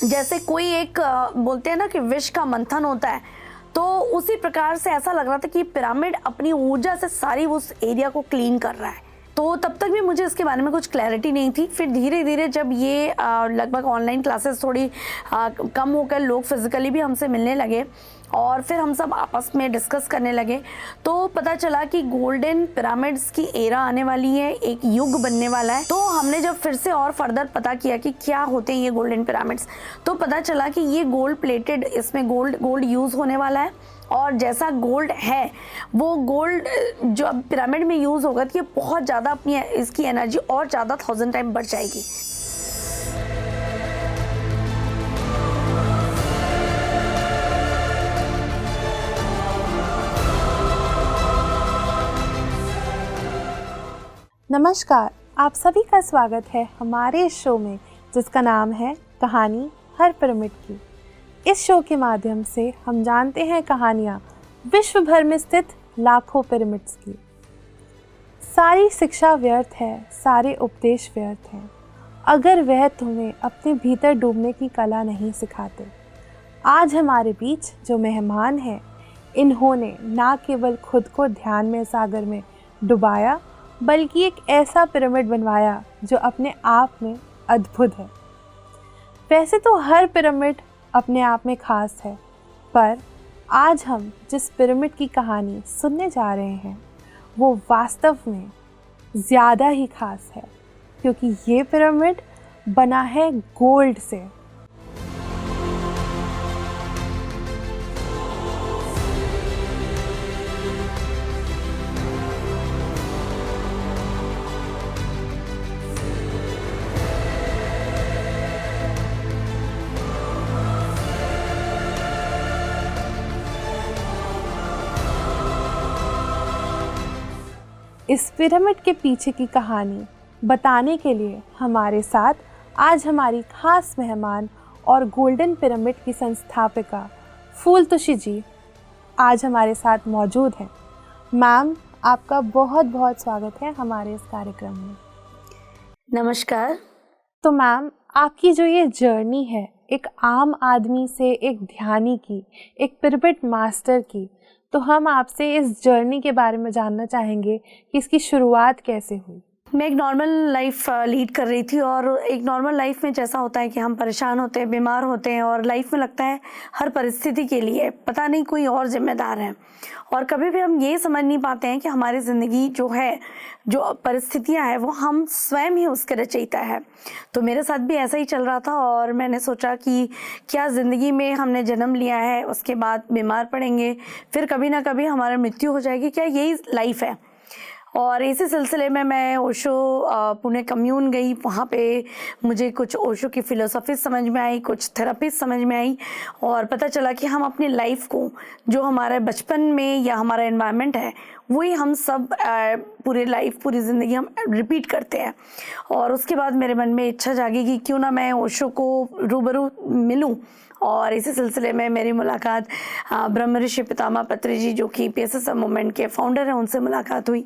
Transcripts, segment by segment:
जैसे कोई एक बोलते हैं ना कि विष का मंथन होता है, तो उसी प्रकार से ऐसा लग रहा था कि पिरामिड अपनी ऊर्जा से सारी उस एरिया को क्लीन कर रहा है। तो तब तक भी मुझे इसके बारे में कुछ क्लैरिटी नहीं थी। फिर धीरे धीरे जब ये लगभग ऑनलाइन क्लासेस थोड़ी कम होकर लोग फिजिकली भी हमसे मिलने लगे और फिर हम सब आपस में डिस्कस करने लगे, तो पता चला कि गोल्डन पिरामिड्स की एरा आने वाली है, एक युग बनने वाला है। तो हमने जब फिर से और फर्दर पता किया कि क्या होते हैं ये गोल्डन पिरामिड्स, तो पता चला कि ये गोल्ड प्लेटेड, इसमें गोल्ड यूज़ होने वाला है। और जैसा गोल्ड है वो गोल्ड जो अब पिरामिड में यूज़ होगा तो ये बहुत ज़्यादा अपनी इसकी एनर्जी और ज़्यादा 1000 टाइम बढ़ जाएगी। नमस्कार, आप सभी का स्वागत है हमारे इस शो में जिसका नाम है कहानी हर पिरामिड की। इस शो के माध्यम से हम जानते हैं कहानियाँ विश्व भर में स्थित लाखों पिरामिड्स की। सारी शिक्षा व्यर्थ है, सारे उपदेश व्यर्थ हैं, अगर वह तुम्हें अपने भीतर डूबने की कला नहीं सिखाते। आज हमारे बीच जो मेहमान हैं, इन्होंने ना केवल खुद को ध्यान में सागर में डुबाया, बल्कि एक ऐसा पिरामिड बनवाया जो अपने आप में अद्भुत है। वैसे तो हर पिरामिड अपने आप में खास है, पर आज हम जिस पिरामिड की कहानी सुनने जा रहे हैं वो वास्तव में ज़्यादा ही खास है, क्योंकि ये पिरामिड बना है गोल्ड से। इस पिरामिड के पीछे की कहानी बताने के लिए हमारे साथ आज हमारी खास मेहमान और गोल्डन पिरामिड की संस्थापिका फूलतुशी जी आज हमारे साथ मौजूद हैं। मैम, आपका बहुत बहुत स्वागत है हमारे इस कार्यक्रम में। नमस्कार। तो मैम, आपकी जो ये जर्नी है एक आम आदमी से एक ध्यानी की, एक पिरामिड मास्टर की, तो हम आपसे इस जर्नी के बारे में जानना चाहेंगे कि इसकी शुरुआत कैसे हुई। मैं एक नॉर्मल लाइफ लीड कर रही थी और एक नॉर्मल लाइफ में जैसा होता है कि हम परेशान होते हैं, बीमार होते हैं और लाइफ में लगता है हर परिस्थिति के लिए पता नहीं कोई और जिम्मेदार है, और कभी भी हम ये समझ नहीं पाते हैं कि हमारी ज़िंदगी जो है, जो परिस्थितियां हैं, वो हम स्वयं ही उसके रचयिता है। तो मेरे साथ भी ऐसा ही चल रहा था और मैंने सोचा कि क्या ज़िंदगी में हमने जन्म लिया है, उसके बाद बीमार पड़ेंगे, फिर कभी ना कभी हमारी मृत्यु हो जाएगी, क्या यही लाइफ है। और इसी सिलसिले में मैं ओशो पुणे कम्यून गई। वहाँ पे मुझे कुछ ओशो की फ़िलोसफी समझ में आई, कुछ थेरेपी समझ में आई, और पता चला कि हम अपनी लाइफ को, जो हमारे बचपन में या हमारा एनवायरनमेंट है, वही हम सब पूरी लाइफ, पूरी ज़िंदगी हम रिपीट करते हैं। और उसके बाद मेरे मन में इच्छा जागी कि क्यों ना मैं ओशो को रूबरू मिलूं, और इसी सिलसिले में मेरी मुलाकात ब्रह्म ऋषि पितामह पत्री जी, जो कि PSSM मूवमेंट के फाउंडर हैं, उनसे मुलाकात हुई।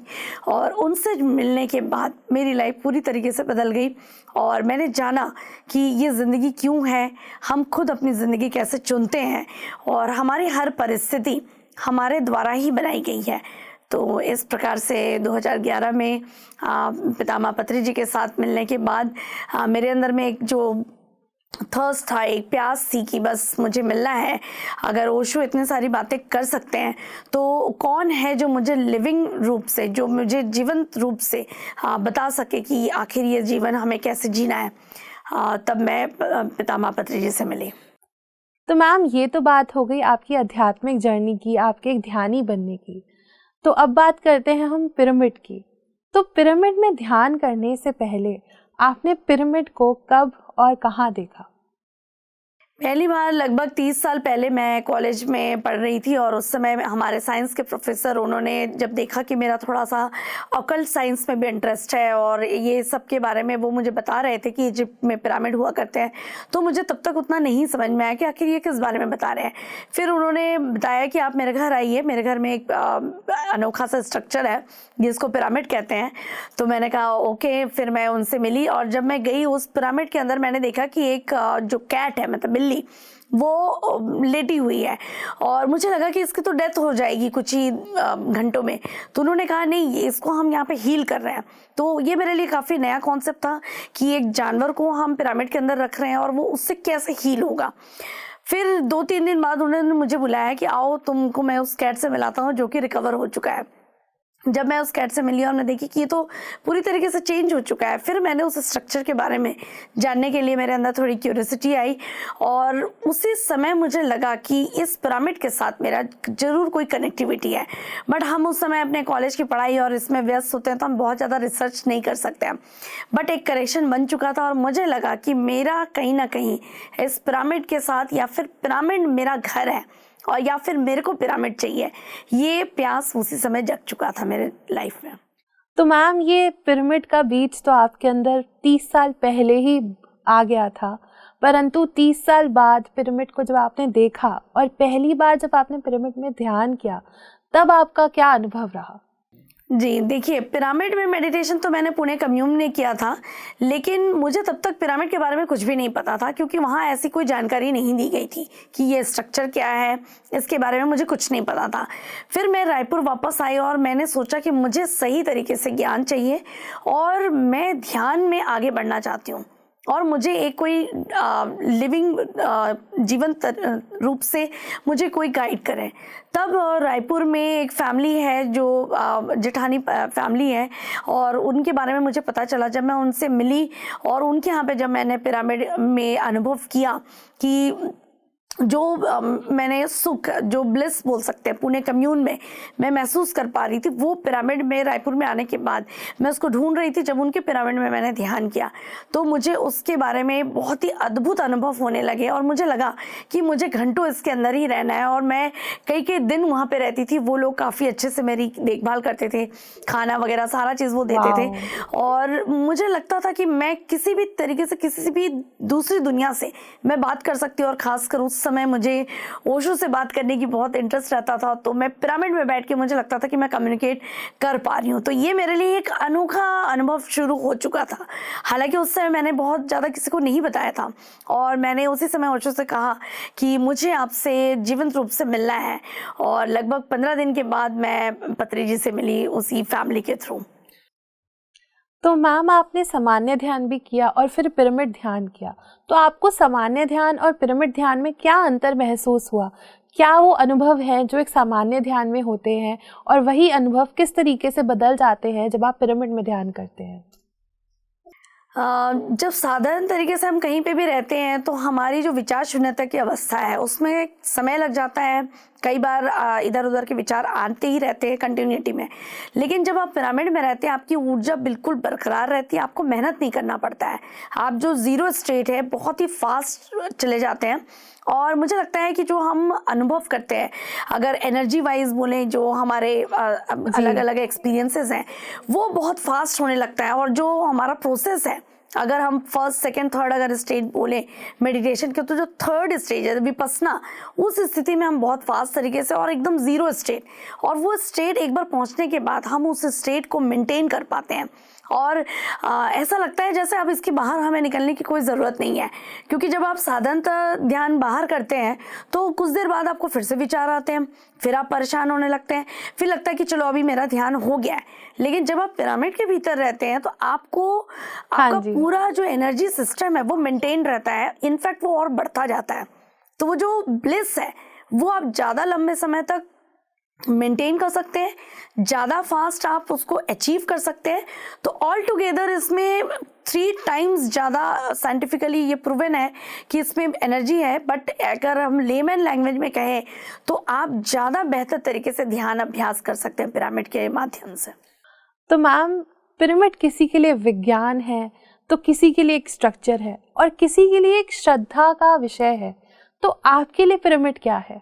और उनसे मिलने के बाद मेरी लाइफ पूरी तरीके से बदल गई और मैंने जाना कि ये ज़िंदगी क्यों है, हम खुद अपनी ज़िंदगी कैसे चुनते हैं, और हमारी हर परिस्थिति हमारे द्वारा ही बनाई गई है। तो इस प्रकार से 2011 में पितामह पत्री जी के साथ मिलने के बाद मेरे अंदर में एक जो थर्स्ट था, एक प्यास थी कि बस मुझे मिलना है। अगर ओशो इतनी सारी बातें कर सकते हैं तो कौन है जो मुझे लिविंग रूप से, जो मुझे जीवंत रूप से बता सके कि आखिर ये जीवन हमें कैसे जीना है। तब मैं पितामह पत्री जी से मिली। तो मैम, ये तो बात हो गई आपकी आध्यात्मिक जर्नी की, आपके एक ध्यानी बनने की। तो अब बात करते हैं हम पिरामिड की। तो पिरामिड में ध्यान करने से पहले आपने पिरामिड को कब और कहाँ देखा? पहली बार लगभग 30 साल पहले मैं कॉलेज में पढ़ रही थी और उस समय हमारे साइंस के प्रोफेसर, उन्होंने जब देखा कि मेरा थोड़ा सा ऑकल्ट साइंस में भी इंटरेस्ट है और ये सब के बारे में वो मुझे बता रहे थे कि इजिप्ट में पिरामिड हुआ करते हैं, तो मुझे तब तक उतना नहीं समझ में आया कि आखिर ये किस बारे में बता रहे हैं। फिर उन्होंने बताया कि आप मेरे घर आइए, मेरे घर में एक अनोखा सा स्ट्रक्चर है जिसको पिरामिड कहते हैं। तो मैंने कहा ओके, फिर मैं उनसे मिली और जब मैं गई उस पिरामिड के अंदर मैंने देखा कि एक जो कैट है, मतलब बिल्ली, वो लेटी हुई है और मुझे लगा कि इसकी तो डेथ हो जाएगी कुछ ही घंटों में। तो उन्होंने कहा नहीं, इसको हम यहाँ पे हील कर रहे हैं। तो ये मेरे लिए काफ़ी नया कॉन्सेप्ट था कि एक जानवर को हम पिरामिड के अंदर रख रहे हैं और वो उससे कैसे हील होगा। फिर 2-3 दिन बाद उन्होंने मुझे बुलाया कि आओ तुमको मैं उस कैट से मिलाता हूँ जो कि रिकवर हो चुका है। जब मैं उस कैट से मिली और मैं देखी कि ये तो पूरी तरीके से चेंज हो चुका है, फिर मैंने उस स्ट्रक्चर के बारे में जानने के लिए मेरे अंदर थोड़ी क्यूरियोसिटी आई और उसी समय मुझे लगा कि इस पिरामिड के साथ मेरा ज़रूर कोई कनेक्टिविटी है। बट हम उस समय अपने कॉलेज की पढ़ाई और इसमें व्यस्त होते हैं तो हम बहुत ज़्यादा रिसर्च नहीं कर सकते हैं। बट एक कनेक्शन बन चुका था और मुझे लगा कि मेरा कहीं ना कहीं इस पिरामिड के साथ, या फिर पिरामिड मेरा घर है और या फिर मेरे को पिरामिड चाहिए, ये प्यास उसी समय जग चुका था मेरे लाइफ में। तो मैम, ये पिरामिड का बीज तो आपके अंदर 30 साल पहले ही आ गया था, परंतु 30 साल बाद पिरामिड को जब आपने देखा और पहली बार जब आपने पिरामिड में ध्यान किया, तब आपका क्या अनुभव रहा? जी देखिए, पिरामिड में मेडिटेशन तो मैंने पुणे कम्यून ने किया था, लेकिन मुझे तब तक पिरामिड के बारे में कुछ भी नहीं पता था क्योंकि वहाँ ऐसी कोई जानकारी नहीं दी गई थी कि ये स्ट्रक्चर क्या है, इसके बारे में मुझे कुछ नहीं पता था। फिर मैं रायपुर वापस आई और मैंने सोचा कि मुझे सही तरीके से ज्ञान चाहिए और मैं ध्यान में आगे बढ़ना चाहती हूँ और मुझे एक कोई लिविंग जीवंत रूप से मुझे कोई गाइड करे। तब रायपुर में एक फैमिली है जो जेठानी फैमिली है और उनके बारे में मुझे पता चला जब मैं उनसे मिली और उनके यहाँ पे जब मैंने पिरामिड में अनुभव किया कि जो मैंने सुख, जो ब्लिस बोल सकते हैं, पुणे कम्यून में मैं महसूस कर पा रही थी, वो पिरामिड में रायपुर में आने के बाद मैं उसको ढूंढ रही थी। जब उनके पिरामिड में मैंने ध्यान किया तो मुझे उसके बारे में बहुत ही अद्भुत अनुभव होने लगे और मुझे लगा कि मुझे घंटों इसके अंदर ही रहना है और मैं कई दिन वहाँ पे रहती थी। वो लोग काफ़ी अच्छे से मेरी देखभाल करते थे, खाना वगैरह सारा चीज़ वो देते थे और मुझे लगता था कि मैं किसी भी तरीके से किसी भी दूसरी दुनिया से मैं बात कर सकती हूँ और ख़ासकर उस समय मुझे ओशो से बात करने की बहुत इंटरेस्ट रहता था। तो मैं पिरामिड में बैठ के मुझे लगता था कि मैं कम्युनिकेट कर पा रही हूँ। तो ये मेरे लिए एक अनोखा अनुभव शुरू हो चुका था। हालांकि उस समय मैंने बहुत ज़्यादा किसी को नहीं बताया था और मैंने उसी समय ओशो से कहा कि मुझे आपसे जीवंत रूप से मिलना है और लगभग 15 दिन के बाद मैं पत्री जी से मिली उसी फैमिली के थ्रू। तो मैम, आपने सामान्य ध्यान भी किया और फिर पिरामिड ध्यान किया, तो आपको सामान्य ध्यान और पिरामिड ध्यान में क्या अंतर महसूस हुआ? क्या वो अनुभव हैं जो एक सामान्य ध्यान में होते हैं और वही अनुभव किस तरीके से बदल जाते हैं जब आप पिरामिड में ध्यान करते हैं? जब साधारण तरीके से हम कहीं पे भी रहते हैं तो हमारी जो विचार शून्यता की अवस्था है उसमें समय लग जाता है, कई बार इधर उधर के विचार आते ही रहते हैं कंटिन्यूटी में। लेकिन जब आप पिरामिड में रहते हैं आपकी ऊर्जा बिल्कुल बरकरार रहती है, आपको मेहनत नहीं करना पड़ता है। आप जो ज़ीरो स्टेट है बहुत ही फास्ट चले जाते हैं और मुझे लगता है कि जो हम अनुभव करते हैं, अगर एनर्जी वाइज बोलें, जो हमारे अलग अलग एक्सपीरियंसेस हैं वो बहुत फास्ट होने लगता है और जो हमारा प्रोसेस है, अगर हम फर्स्ट सेकंड थर्ड अगर स्टेज बोले मेडिटेशन के, तो जो थर्ड स्टेज है विपस्सना, उस स्थिति में हम बहुत फास्ट तरीके से और एकदम ज़ीरो स्टेट, और वो स्टेट एक बार पहुंचने के बाद हम उस स्टेट को मेंटेन कर पाते हैं और ऐसा लगता है जैसे अब इसके बाहर हमें निकलने की कोई ज़रूरत नहीं है। क्योंकि जब आप साधारणतः ध्यान बाहर करते हैं तो कुछ देर बाद आपको फिर से विचार आते हैं, फिर आप परेशान होने लगते हैं, फिर लगता है कि चलो अभी मेरा ध्यान हो गया है। लेकिन जब आप पिरामिड के भीतर रहते हैं तो आपका पूरा जो एनर्जी सिस्टम है वो मेंटेन रहता है, इनफैक्ट वो और बढ़ता जाता है। तो वो जो ब्लिस है वो आप ज़्यादा लंबे समय तक मेंटेन कर सकते हैं, ज़्यादा फास्ट आप उसको अचीव कर सकते हैं। तो ऑल टुगेदर इसमें 3 टाइम्स ज़्यादा साइंटिफिकली ये प्रूवन है कि इसमें एनर्जी है। बट अगर हम लेमन लैंग्वेज में कहें तो आप ज़्यादा बेहतर तरीके से ध्यान अभ्यास कर सकते हैं पिरामिड के माध्यम से। तो मैम, पिरामिड किसी के लिए विज्ञान है तो किसी के लिए एक स्ट्रक्चर है और किसी के लिए एक श्रद्धा का विषय है। तो आपके लिए पिरामिड क्या है?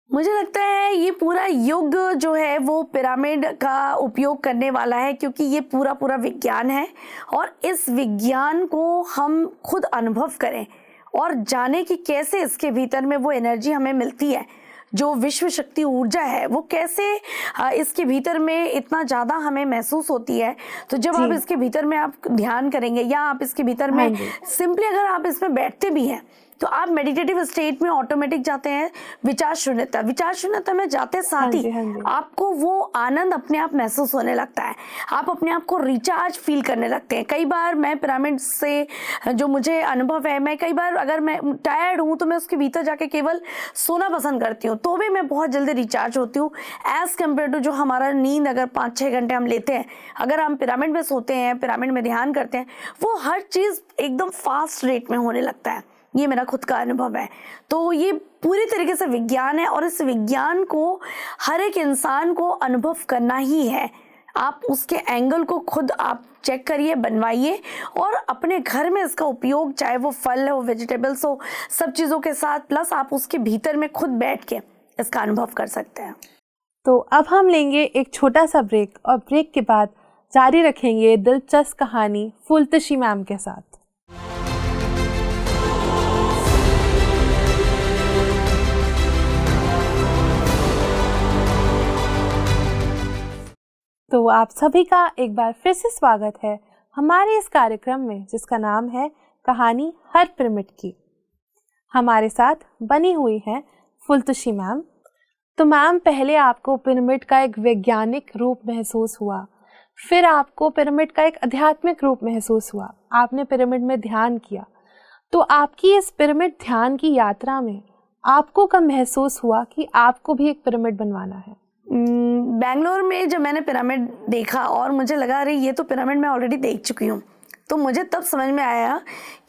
मुझे लगता है ये पूरा युग जो है वो पिरामिड का उपयोग करने वाला है, क्योंकि ये पूरा पूरा विज्ञान है और इस विज्ञान को हम खुद अनुभव करें और जाने कि कैसे इसके भीतर में वो एनर्जी हमें मिलती है, जो विश्व शक्ति ऊर्जा है वो कैसे इसके भीतर में इतना ज़्यादा हमें महसूस होती है। तो जब आप इसके भीतर में आप ध्यान करेंगे या आप इसके भीतर में सिंपली अगर आप इसमें बैठते भी हैं तो आप मेडिटेटिव स्टेट में ऑटोमेटिक जाते हैं। विचार शून्यता में जाते साथ ही आपको वो आनंद अपने आप महसूस होने लगता है, आप अपने आप को रिचार्ज फील करने लगते हैं। कई बार मैं पिरामिड से जो मुझे अनुभव है, मैं कई बार अगर मैं टायर्ड हूँ तो मैं उसके भीतर जाके केवल सोना पसंद करती हूँ, तो भी मैं बहुत जल्दी रिचार्ज होती हूँ एज कम्पेयर टू जो हमारा नींद अगर 5-6 घंटे हम लेते हैं, अगर हम पिरामिड में सोते हैं, पिरामिड में ध्यान करते हैं, वो हर चीज़ एकदम फास्ट रेट में होने लगता है। ये मेरा खुद का अनुभव है। तो ये पूरी तरीके से विज्ञान है और इस विज्ञान को हर एक इंसान को अनुभव करना ही है। आप उसके एंगल को खुद आप चेक करिए, बनवाइए और अपने घर में इसका उपयोग, चाहे वो फल हो, वेजिटेबल्स हो, सब चीज़ों के साथ, प्लस आप उसके भीतर में खुद बैठ के इसका अनुभव कर सकते हैं। तो अब हम लेंगे एक छोटा सा ब्रेक और ब्रेक के बाद जारी रखेंगे दिलचस्प कहानी फुलतशी मैम के साथ। तो आप सभी का एक बार फिर से स्वागत है हमारे इस कार्यक्रम में, जिसका नाम है कहानी हर पिरामिड की। हमारे साथ बनी हुई हैं फुलतशी मैम। तो मैम, पहले आपको पिरामिड का एक वैज्ञानिक रूप महसूस हुआ, फिर आपको पिरामिड का एक आध्यात्मिक रूप महसूस हुआ, आपने पिरामिड में ध्यान किया। तो आपकी इस पिरामिड ध्यान की यात्रा में आपको कब महसूस हुआ कि आपको भी एक पिरामिड बनवाना है? बेंगलोर में जब मैंने पिरामिड देखा और मुझे लगा अरे ये तो पिरामिड मैं ऑलरेडी देख चुकी हूँ, तो मुझे तब समझ में आया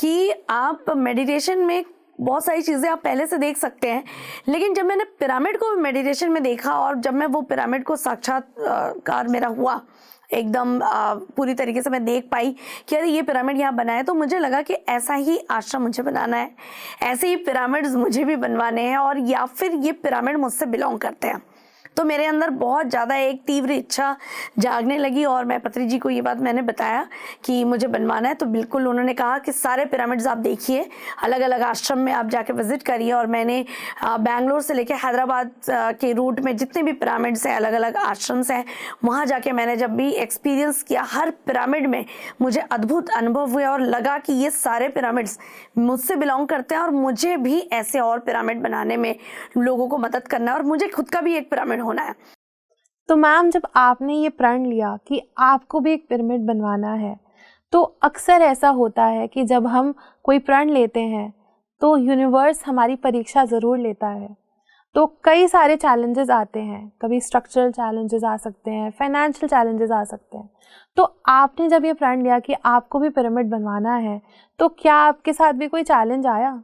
कि आप मेडिटेशन में बहुत सारी चीज़ें आप पहले से देख सकते हैं, लेकिन जब मैंने पिरामिड को मेडिटेशन में देखा और जब मैं वो पिरामिड को साक्षात्कार मेरा हुआ एकदम पूरी तरीके से मैं देख पाई कि अरे ये पिरामिड यहाँ बना है, तो मुझे लगा कि ऐसा ही आश्रम मुझे बनाना है, ऐसे ही पिरामिड्स मुझे भी बनवाने हैं और या फिर ये पिरामिड मुझसे बिलोंग करते हैं। तो मेरे अंदर बहुत ज़्यादा एक तीव्र इच्छा जागने लगी और मैं पत्री जी को ये बात मैंने बताया कि मुझे बनवाना है। तो बिल्कुल उन्होंने कहा कि सारे पिरामिड्स आप देखिए, अलग अलग आश्रम में आप जाके विजिट करिए। और मैंने बेंगलोर से लेके हैदराबाद के रूट में जितने भी पिरामिड्स हैं, अलग अलग आश्रम्स हैं, वहाँ जाके मैंने जब भी एक्सपीरियंस किया, हर पिरामिड में मुझे अद्भुत अनुभव हुए और लगा कि ये सारे पिरामिड्स मुझसे बिलोंग करते हैं और मुझे भी ऐसे और पिरामिड बनाने में लोगों को मदद करना है और मुझे खुद का भी एक पिरामिड होना है। तो मैम, जब आपने ये प्रण लिया कि आपको भी एक पिरामिड बनवाना है, तो अक्सर ऐसा होता है कि जब हम कोई प्रण लेते हैं तो यूनिवर्स हमारी परीक्षा ज़रूर लेता है। तो कई सारे चैलेंजेस आते हैं, कभी स्ट्रक्चरल चैलेंजेस आ सकते हैं, फाइनेंशियल चैलेंजेस आ सकते हैं। तो आपने जब ये प्रण लिया कि आपको भी पिरामिड बनवाना है, तो क्या आपके साथ भी कोई चैलेंज आया?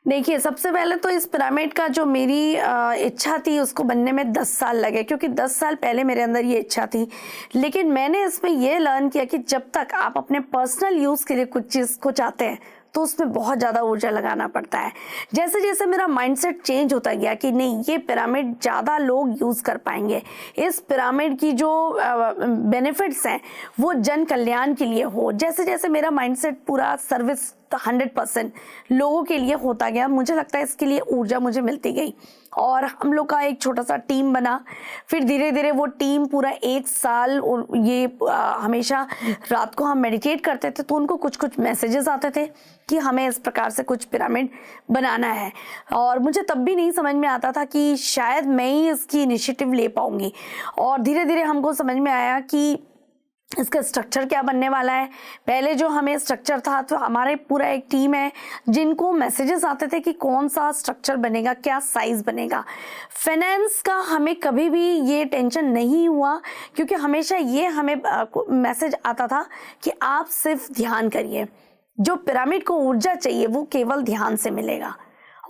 देखिए, सबसे पहले तो इस पिरामिड का जो मेरी इच्छा थी उसको बनने में 10 साल लगे, क्योंकि 10 साल पहले मेरे अंदर ये इच्छा थी। लेकिन मैंने इसमें ये लर्न किया कि जब तक आप अपने पर्सनल यूज़ के लिए कुछ चीज़ को चाहते हैं तो उसमें बहुत ज़्यादा ऊर्जा लगाना पड़ता है। जैसे जैसे मेरा माइंडसेट चेंज होता गया कि नहीं, ये पिरामिड ज़्यादा लोग यूज़ कर पाएंगे, इस पिरामिड की जो बेनिफिट्स हैं वो जन कल्याण के लिए हो, जैसे जैसे मेरा माइंडसेट पूरा सर्विस 100% लोगों के लिए होता गया, मुझे लगता है इसके लिए ऊर्जा मुझे मिलती गई और हम लोग का एक छोटा सा टीम बना। फिर धीरे धीरे वो टीम पूरा 1 साल, और ये हमेशा रात को हम मेडिटेट करते थे तो उनको कुछ कुछ मैसेजेस आते थे कि हमें इस प्रकार से कुछ पिरामिड बनाना है। और मुझे तब भी नहीं समझ में आता था कि शायद मैं ही इसकी इनिशिएटिव ले पाऊंगी। और धीरे धीरे हमको समझ में आया कि इसका स्ट्रक्चर क्या बनने वाला है। पहले जो हमें स्ट्रक्चर था तो हमारे पूरा एक टीम है जिनको मैसेजेस आते थे कि कौन सा स्ट्रक्चर बनेगा, क्या साइज बनेगा। फाइनेंस का हमें कभी भी ये टेंशन नहीं हुआ, क्योंकि हमेशा ये हमें मैसेज आता था कि आप सिर्फ ध्यान करिए, जो पिरामिड को ऊर्जा चाहिए वो केवल ध्यान से मिलेगा।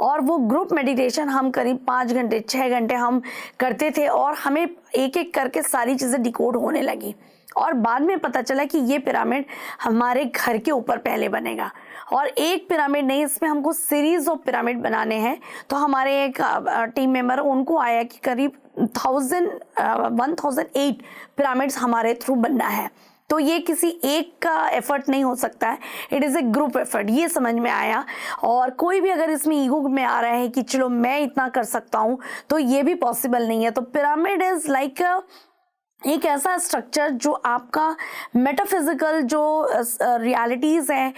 और वो ग्रुप मेडिटेशन हम करीब 5 घंटे 6 घंटे हम करते थे और हमें एक एक करके सारी चीज़ें डिकोड होने लगी और बाद में पता चला कि ये पिरामिड हमारे घर के ऊपर पहले बनेगा। और एक पिरामिड नहीं, इसमें हमको सीरीज ऑफ पिरामिड बनाने हैं। तो हमारे एक टीम मेंबर, उनको आया कि करीब 1008 पिरामिड्स हमारे थ्रू बनना है। तो ये किसी एक का एफर्ट नहीं हो सकता है, it is a group effort, ये समझ में आया। और कोई भी अगर इसमें ईगो में आ रहा है कि चलो मैं इतना कर सकता हूँ, तो ये भी पॉसिबल नहीं है। तो पिरामिड इज़ लाइक एक ऐसा स्ट्रक्चर जो आपका मेटाफिजिकल जो रियलिटीज़ हैं,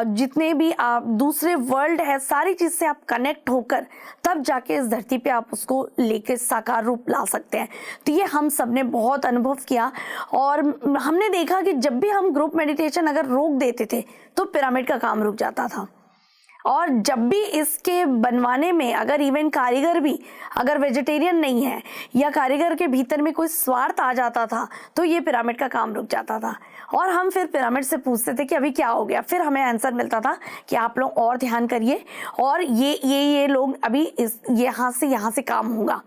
जितने भी आप दूसरे वर्ल्ड है, सारी चीज़ से आप कनेक्ट होकर तब जाके इस धरती पे आप उसको लेके साकार रूप ला सकते हैं। तो ये हम सब ने बहुत अनुभव किया और हमने देखा कि जब भी हम ग्रुप मेडिटेशन अगर रोक देते थे तो पिरामिड का काम रुक जाता था। और जब भी इसके बनवाने में अगर इवन कारीगर भी अगर वेजिटेरियन नहीं है या कारीगर के भीतर में कोई स्वार्थ आ जाता था तो ये पिरामिड का काम रुक जाता था। और हम फिर पिरामिड से पूछते थे कि अभी क्या हो गया। फिर हमें आंसर मिलता था कि आप लोग और ध्यान करिए और ये लोग अभी इस यहाँ से काम होगा,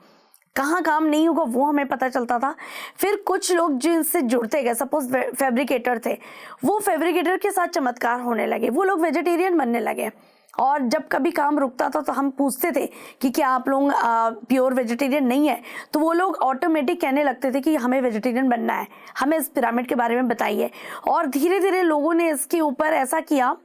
कहाँ काम नहीं होगा वो हमें पता चलता था। फिर कुछ लोग जिनसे जुड़ते गए, सपोज फैब्रिकेटर थे, वो फैब्रिकेटर के साथ चमत्कार होने लगे, वो लोग वेजिटेरियन बनने लगे। और जब कभी काम रुकता था तो हम पूछते थे कि क्या आप लोग प्योर वेजिटेरियन नहीं है, तो वो लोग ऑटोमेटिक कहने लगते थे कि हमें वेजिटेरियन बनना है, हमें इस पिरामिड के बारे में बताइए। और धीरे धीरे लोगों ने इसके ऊपर ऐसा किया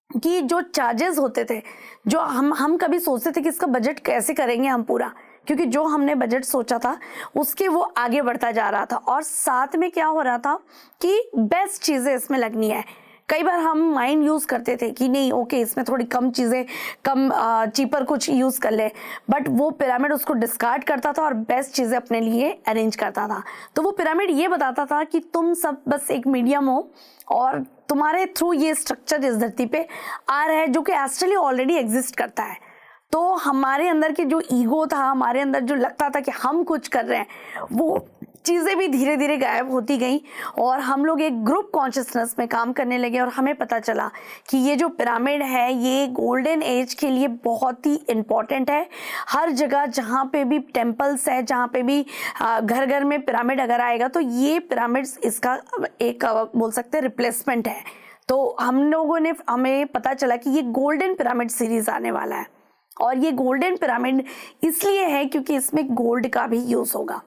कि जो चार्जेस होते थे, जो हम कभी सोचते थे कि इसका बजट कैसे करेंगे हम पूरा, क्योंकि जो हमने बजट सोचा था उसके वो आगे बढ़ता जा रहा था। और साथ में क्या हो रहा था कि बेस्ट चीज़ें इसमें लगनी है। कई बार हम माइंड यूज़ करते थे कि नहीं ओके इसमें थोड़ी कम चीज़ें, कम चीपर कुछ यूज़ कर ले, बट वो पिरामिड उसको डिस्कार्ड करता था और बेस्ट चीज़ें अपने लिए अरेंज करता था। तो वो पिरामिड ये बताता था कि तुम सब बस एक मीडियम हो और तुम्हारे थ्रू ये स्ट्रक्चर इस धरती पे आ रहा है जो कि एस्ट्रली ऑलरेडी एग्जिस्ट करता है। तो हमारे अंदर के जो ईगो था, हमारे अंदर जो लगता था कि हम कुछ कर रहे हैं, वो चीज़ें भी धीरे धीरे गायब होती गई और हम लोग एक ग्रुप कॉन्शियसनेस में काम करने लगे। और हमें पता चला कि ये जो पिरामिड है ये गोल्डन एज के लिए बहुत ही इम्पॉर्टेंट है। हर जगह जहाँ पे भी टेम्पल्स है, जहाँ पे भी घर घर में पिरामिड अगर आएगा तो ये पिरामिड्स इसका एक बोल सकते हैं रिप्लेसमेंट है। तो हम लोगों ने, हमें पता चला कि ये गोल्डन पिरामिड सीरीज आने वाला है। और ये गोल्डन पिरामिड इसलिए है क्योंकि इसमें गोल्ड का भी यूज़ होगा।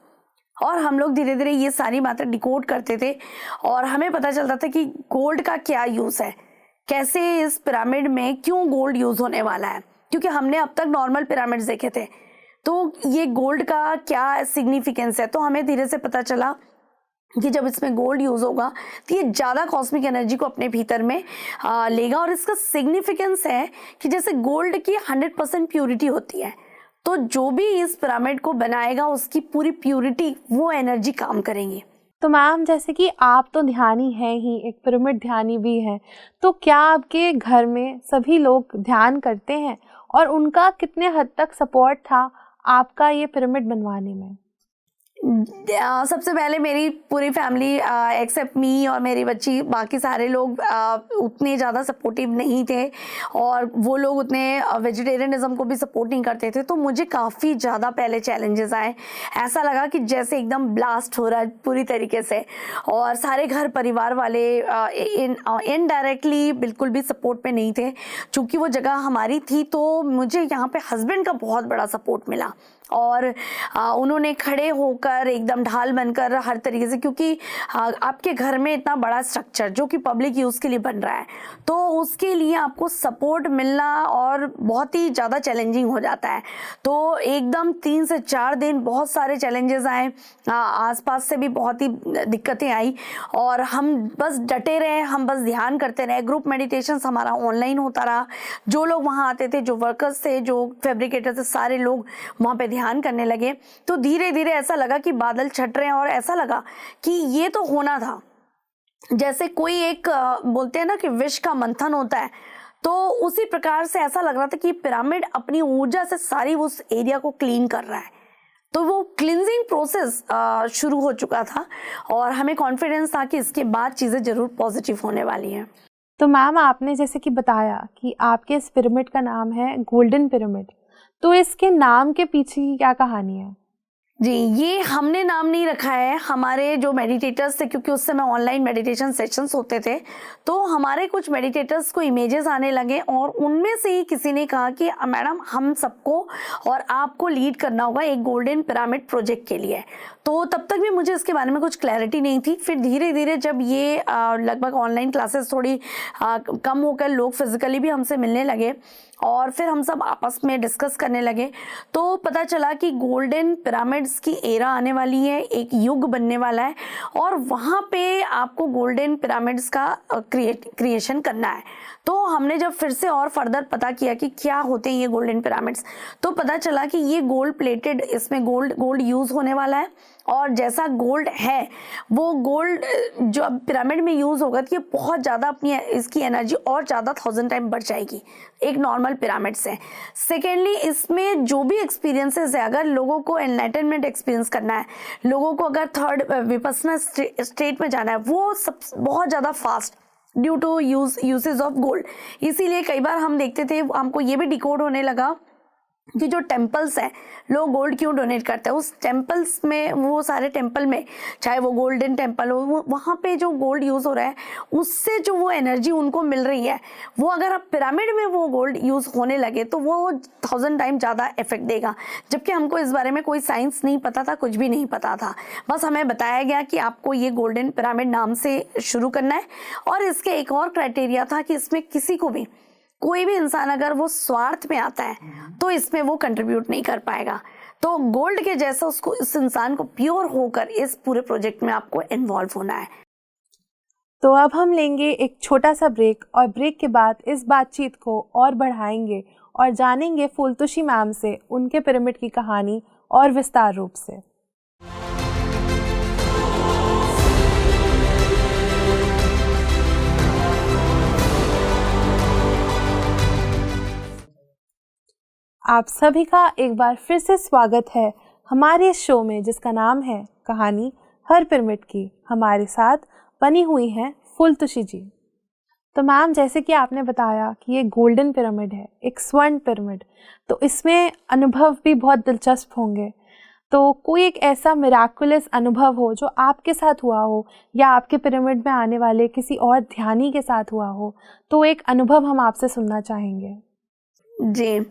और हम लोग धीरे धीरे ये सारी बातें डिकोड करते थे और हमें पता चलता था कि गोल्ड का क्या यूज़ है, कैसे इस पिरामिड में क्यों गोल्ड यूज़ होने वाला है। क्योंकि हमने अब तक नॉर्मल पिरामिड्स देखे थे, तो ये गोल्ड का क्या सिग्निफिकेंस है। तो हमें धीरे से पता चला कि जब इसमें गोल्ड यूज़ होगा तो ये ज़्यादा कॉस्मिक एनर्जी को अपने भीतर में लेगा। और इसका सिग्निफिकेंस है कि जैसे गोल्ड की 100% प्योरिटी होती है, तो जो भी इस पिरामिड को बनाएगा उसकी पूरी प्योरिटी, वो एनर्जी काम करेंगी। तो मैम जैसे कि आप तो ध्यानी हैं ही, एक पिरामिड ध्यानी भी हैं, तो क्या आपके घर में सभी लोग ध्यान करते हैं और उनका कितने हद तक सपोर्ट था आपका ये पिरामिड बनवाने में? सबसे पहले मेरी पूरी फैमिली एक्सेप्ट मी और मेरी बच्ची, बाकी सारे लोग उतने ज़्यादा सपोर्टिव नहीं थे और वो लोग उतने वेजिटेरियनिज्म को भी सपोर्ट नहीं करते थे। तो मुझे काफ़ी ज़्यादा पहले चैलेंजेस आए, ऐसा लगा कि जैसे एकदम ब्लास्ट हो रहा है पूरी तरीके से। और सारे घर परिवार वाले इनडायरेक्टली बिल्कुल भी सपोर्ट में नहीं थे। चूँकि वो जगह हमारी थी तो मुझे यहाँ पे हस्बैंड का बहुत बड़ा सपोर्ट मिला और उन्होंने खड़े होकर एकदम ढाल बनकर हर तरीके से, क्योंकि आपके घर में इतना बड़ा स्ट्रक्चर जो कि पब्लिक यूज़ के लिए बन रहा है तो उसके लिए आपको सपोर्ट मिलना और बहुत ही ज़्यादा चैलेंजिंग हो जाता है। तो एकदम 3 से 4 दिन बहुत सारे चैलेंजेस आए, आसपास से भी बहुत ही दिक्कतें आई और हम बस डटे रहे, हम बस ध्यान करते रहे। ग्रुप मेडिटेशंस हमारा ऑनलाइन होता रहा, जो लोग वहाँ आते थे, जो वर्कर्स थे, जो फैब्रिकेटर थे, सारे लोग वहाँ पे ध्यान करने लगे। तो धीरे धीरे ऐसा लगा कि बादल छट रहे हैं और ऐसा लगा कि ये तो होना था। जैसे कोई एक बोलते हैं ना कि विष का मंथन होता है, तो उसी प्रकार से ऐसा लग रहा था कि पिरामिड अपनी ऊर्जा से सारी उस एरिया को क्लीन कर रहा है। तो वो क्लींजिंग प्रोसेस शुरू हो चुका था और हमें कॉन्फिडेंस था कि इसके बाद चीज़ें ज़रूर पॉजिटिव होने वाली हैं। तो मैम आपने जैसे कि बताया कि आपके इस पिरामिड का नाम है गोल्डन पिरामिड, तो इसके नाम के पीछे की क्या कहानी है? जी, ये हमने नाम नहीं रखा है, हमारे जो मेडिटेटर्स थे, क्योंकि उस समय ऑनलाइन मेडिटेशन सेशंस होते थे, तो हमारे कुछ मेडिटेटर्स को इमेजेस आने लगे और उनमें से ही किसी ने कहा कि मैडम हम सबको और आपको लीड करना होगा एक गोल्डन पिरामिड प्रोजेक्ट के लिए। तो तब तक भी मुझे इसके बारे में कुछ क्लैरिटी नहीं थी। फिर धीरे धीरे जब ये लगभग ऑनलाइन क्लासेस थोड़ी कम होकर लोग फिजिकली भी हमसे मिलने लगे और फिर हम सब आपस में डिस्कस करने लगे, तो पता चला कि गोल्डन पिरामिड्स की एरा आने वाली है, एक युग बनने वाला है और वहाँ पे आपको गोल्डन पिरामिड्स का क्रिएशन करना है। तो हमने जब फिर से और फर्दर पता किया कि क्या होते हैं ये गोल्डन पिरामिड्स, तो पता चला कि ये गोल्ड प्लेटेड, इसमें गोल्ड यूज़ होने वाला है और जैसा गोल्ड है वो गोल्ड जो अब पिरामिड में यूज़ होगा तो ये बहुत ज़्यादा अपनी इसकी एनर्जी और ज़्यादा 1000 टाइम बढ़ जाएगी एक नॉर्मल पिरामिड से। सेकेंडली, इसमें जो भी एक्सपीरियंसेस है, अगर लोगों को एनलाइटनमेंट एक्सपीरियंस करना है, लोगों को अगर थर्ड विपस्सना स्टेट में जाना है, वो सब बहुत ज़्यादा fast due to usage of gold. इसीलिए कई बार हम देखते थे, हमको ये भी डिकोड होने लगा कि जो टेम्पल्स हैं, लोग गोल्ड क्यों डोनेट करते हैं। उस टेम्पल्स में, वो सारे टेम्पल में, चाहे वो गोल्डन टेम्पल हो, वहाँ पे जो गोल्ड यूज़ हो रहा है उससे जो वो एनर्जी उनको मिल रही है, वो अगर आप पिरामिड में वो गोल्ड यूज़ होने लगे तो वो 1000 टाइम ज़्यादा इफेक्ट देगा। जबकि हमको इस बारे में कोई साइंस नहीं पता था, कुछ भी नहीं पता था, बस हमें बताया गया कि आपको ये गोल्डन पिरामिड नाम से शुरू करना है। और इसके एक और क्राइटेरिया था कि इसमें किसी को भी, कोई भी इंसान अगर वो स्वार्थ में आता है तो इसमें वो कंट्रीब्यूट नहीं कर पाएगा। तो गोल्ड के जैसा उसको, इस इंसान को प्योर होकर इस पूरे प्रोजेक्ट में आपको इन्वॉल्व होना है। तो अब हम लेंगे एक छोटा सा ब्रेक और ब्रेक के बाद इस बातचीत को और बढ़ाएंगे और जानेंगे फूलतोषी मैम से उनके पिरामिड की कहानी और विस्तार रूप से। आप सभी का एक बार फिर से स्वागत है हमारे इस शो में जिसका नाम है कहानी हर पिरामिड की। हमारे साथ बनी हुई हैं फूलतोषी जी। तो मैम, जैसे कि आपने बताया कि ये गोल्डन पिरामिड है, एक स्वर्ण पिरामिड, तो इसमें अनुभव भी बहुत दिलचस्प होंगे। तो कोई एक ऐसा मिराकुलस अनुभव हो जो आपके साथ हुआ हो या आपके पिरामिड में आने वाले किसी और ध्यानी के साथ हुआ हो, तो एक अनुभव हम आपसे सुनना चाहेंगे। जी,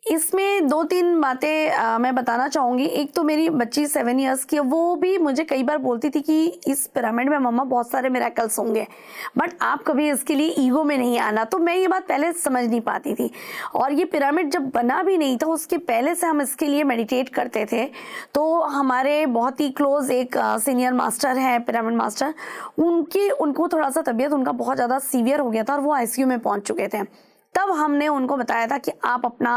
इसमें 2-3 बातें मैं बताना चाहूँगी। एक तो मेरी बच्ची 7 इयर्स की है, वो भी मुझे कई बार बोलती थी कि इस पिरामिड में मम्मा बहुत सारे मिरेकल्स होंगे, बट आप कभी इसके लिए ईगो में नहीं आना। तो मैं ये बात पहले समझ नहीं पाती थी। और ये पिरामिड जब बना भी नहीं था, उसके पहले से हम इसके लिए मेडिटेट करते थे। तो हमारे बहुत ही क्लोज एक सीनियर मास्टर हैं, पिरामिड मास्टर, उनको थोड़ा सा तबीयत उनका बहुत ज़्यादा सीवियर हो गया था और वो ICU में पहुँच चुके थे। तब हमने उनको बताया था कि आप अपना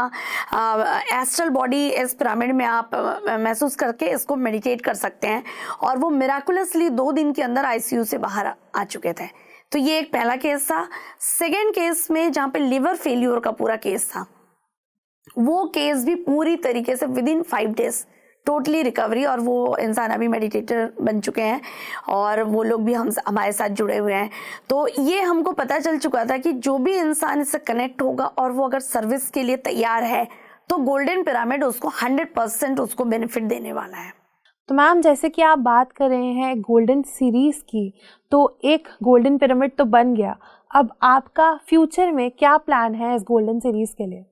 एस्ट्रल बॉडी इस पिरामिड में आप महसूस करके इसको मेडिटेट कर सकते हैं। और वो मिराकुलसली 2 दिन के अंदर ICU से बाहर आ चुके थे। तो ये एक पहला केस था। सेकेंड केस में, जहाँ पे लिवर फेल्यूर का पूरा केस था, वो केस भी पूरी तरीके से विदिन 5 डेज टोटली रिकवरी, और वो इंसान अभी मेडिटेटर बन चुके हैं और वो लोग भी हमारे साथ जुड़े हुए हैं। तो ये हमको पता चल चुका था कि जो भी इंसान इससे कनेक्ट होगा और वो अगर सर्विस के लिए तैयार है तो गोल्डन पिरामिड उसको 100% उसको बेनिफिट देने वाला है। तो मैम, जैसे कि आप बात कर रहे हैं गोल्डन सीरीज़ की, तो एक गोल्डन पिरामिड तो बन गया, अब आपका फ्यूचर में क्या प्लान है इस गोल्डन सीरीज़ के लिए?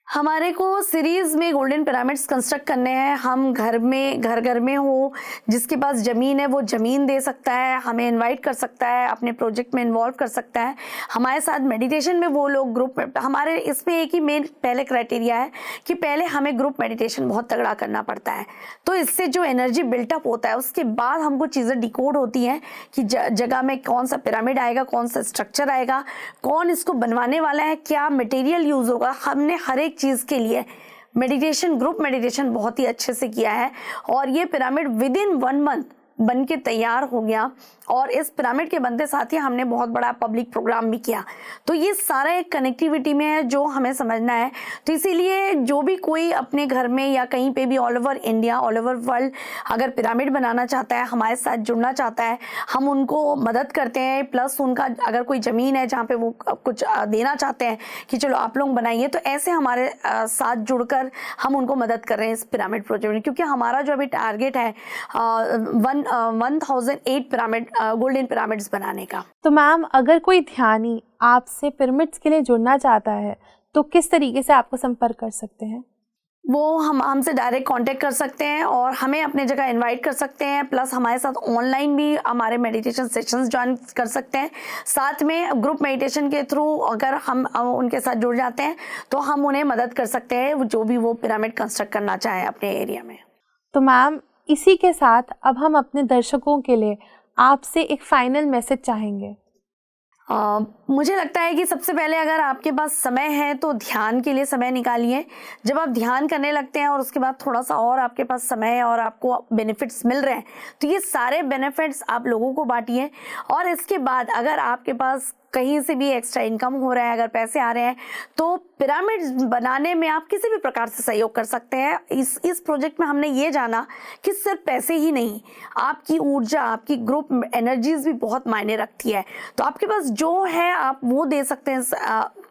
हमारे को सीरीज में गोल्डन पिरामिड्स कंस्ट्रक्ट करने हैं। हम घर में हो, जिसके पास ज़मीन है वो ज़मीन दे सकता है, हमें इनवाइट कर सकता है, अपने प्रोजेक्ट में इन्वॉल्व कर सकता है हमारे साथ। मेडिटेशन में वो लोग ग्रुप में, हमारे इसमें एक ही मेन पहले क्राइटेरिया है कि पहले हमें ग्रुप मेडिटेशन बहुत तगड़ा करना पड़ता है। तो इससे जो एनर्जी बिल्टअप होता है, उसके बाद हमको चीज़ें डिकोड होती हैं कि जगह में कौन सा पिरामिड आएगा, कौन सा स्ट्रक्चर आएगा, कौन इसको बनवाने वाला है, क्या मटेरियल यूज़ होगा। हमने हर एक चीज़ के लिए मेडिटेशन, ग्रुप मेडिटेशन बहुत ही अच्छे से किया है। और ये पिरामिड विदिन 1 मंथ बन के तैयार हो गया और इस पिरामिड के बनते साथ ही हमने बहुत बड़ा पब्लिक प्रोग्राम भी किया। तो ये सारा एक कनेक्टिविटी में है जो हमें समझना है। तो इसीलिए जो भी कोई अपने घर में या कहीं पे भी all over India, all over world अगर पिरामिड बनाना चाहता है, हमारे साथ जुड़ना चाहता है, हम उनको मदद करते हैं। प्लस उनका अगर कोई ज़मीन है जहाँ पे वो कुछ देना चाहते हैं कि चलो आप लोग बनाइए, तो ऐसे हमारे साथ जुड़कर हम उनको मदद कर रहे हैं इस पिरामिड प्रोजेक्ट में। क्योंकि हमारा जो अभी टारगेट है 1008 पिरामिड, गोल्डन पिरामिड्स बनाने का। तो मैम, अगर कोई ध्यानी आपसे पिरामिड्स के लिए जुड़ना चाहता है तो किस तरीके से आपको संपर्क कर सकते हैं? वो हमसे डायरेक्ट कांटेक्ट कर सकते हैं और हमें अपने जगह इनवाइट कर सकते हैं। प्लस हमारे साथ ऑनलाइन भी हमारे मेडिटेशन सेशंस ज्वाइन कर सकते हैं। साथ में ग्रुप मेडिटेशन के थ्रू अगर हम उनके साथ जुड़ जाते हैं तो हम उन्हें मदद कर सकते हैं जो भी वो पिरामिड कंस्ट्रक्ट करना चाहें अपने एरिया में। तो मैम, इसी के साथ अब हम अपने दर्शकों के लिए आपसे एक फाइनल मैसेज चाहेंगे। मुझे लगता है कि सबसे पहले अगर आपके पास समय है तो ध्यान के लिए समय निकालिए। जब आप ध्यान करने लगते हैं और उसके बाद थोड़ा सा और आपके पास समय है और आपको बेनिफिट्स मिल रहे हैं, तो ये सारे बेनिफिट्स आप लोगों को बांटिए। और इसके बाद अगर आपके पास कहीं से भी एक्स्ट्रा इनकम हो रहा है, अगर पैसे आ रहे हैं, तो पिरामिड बनाने में आप किसी भी प्रकार से सहयोग कर सकते हैं। इस प्रोजेक्ट में हमने ये जाना कि सिर्फ पैसे ही नहीं, आपकी ऊर्जा, आपकी ग्रुप एनर्जीज भी बहुत मायने रखती है। तो आपके पास जो है आप वो दे सकते हैं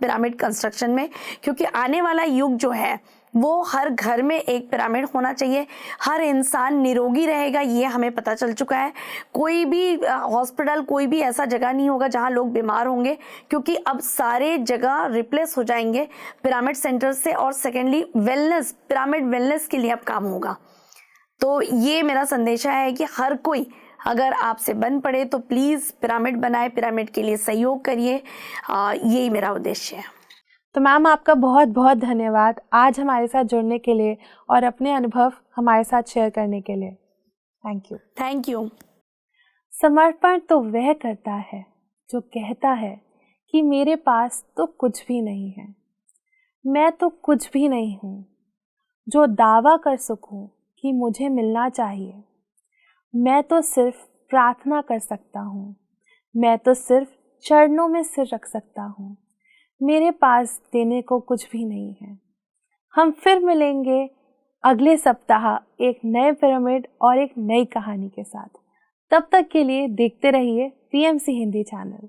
पिरामिड कंस्ट्रक्शन में। क्योंकि आने वाला युग जो है वो हर घर में एक पिरामिड होना चाहिए। हर इंसान निरोगी रहेगा, ये हमें पता चल चुका है। कोई भी हॉस्पिटल, कोई भी ऐसा जगह नहीं होगा जहां लोग बीमार होंगे, क्योंकि अब सारे जगह रिप्लेस हो जाएंगे पिरामिड सेंटर से। और सेकेंडली वेलनेस, पिरामिड वेलनेस के लिए अब काम होगा। तो ये मेरा संदेश है कि हर कोई अगर आपसे बन पड़े तो प्लीज़ पिरामिड बनाए, पिरामिड के लिए सहयोग करिए। यही मेरा उद्देश्य है। तो मैम, आपका बहुत बहुत धन्यवाद आज हमारे साथ जुड़ने के लिए और अपने अनुभव हमारे साथ शेयर करने के लिए। Thank you. Thank you. समर्पण तो वह करता है जो कहता है कि मेरे पास तो कुछ भी नहीं है, मैं तो कुछ भी नहीं हूँ, जो दावा कर सकूँ कि मुझे मिलना चाहिए। मैं तो सिर्फ प्रार्थना कर सकता हूँ, मैं तो सिर्फ चरणों में सिर रख सकता हूँ। मेरे पास देने को कुछ भी नहीं है। हम फिर मिलेंगे अगले सप्ताह एक नए पिरामिड और एक नई कहानी के साथ। तब तक के लिए देखते रहिए PMC हिंदी चैनल।